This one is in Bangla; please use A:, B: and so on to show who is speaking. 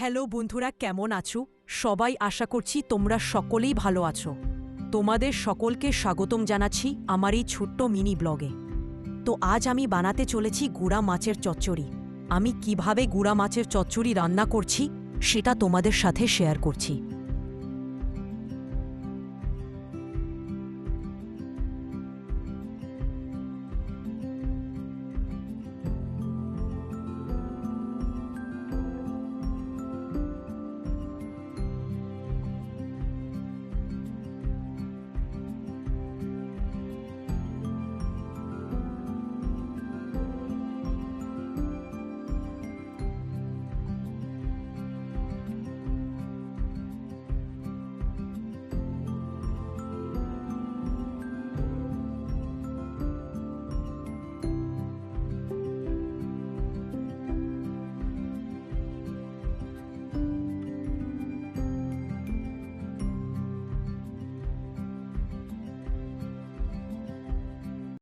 A: হ্যালো বন্ধুরা, কেমন আছো? সবাই আশা করছি তোমরা সকলেই ভালো আছো। তোমাদের সকলকে স্বাগতম জানাচ্ছি আমার এই ছোট্ট মিনি ব্লগে। তো আজ আমি বানাতে চলেছি গুঁড়া মাছের চচ্চড়ি। আমি কিভাবে গুঁড়া মাছের চচ্চড়ি রান্না করছি সেটা তোমাদের সাথে শেয়ার করছি।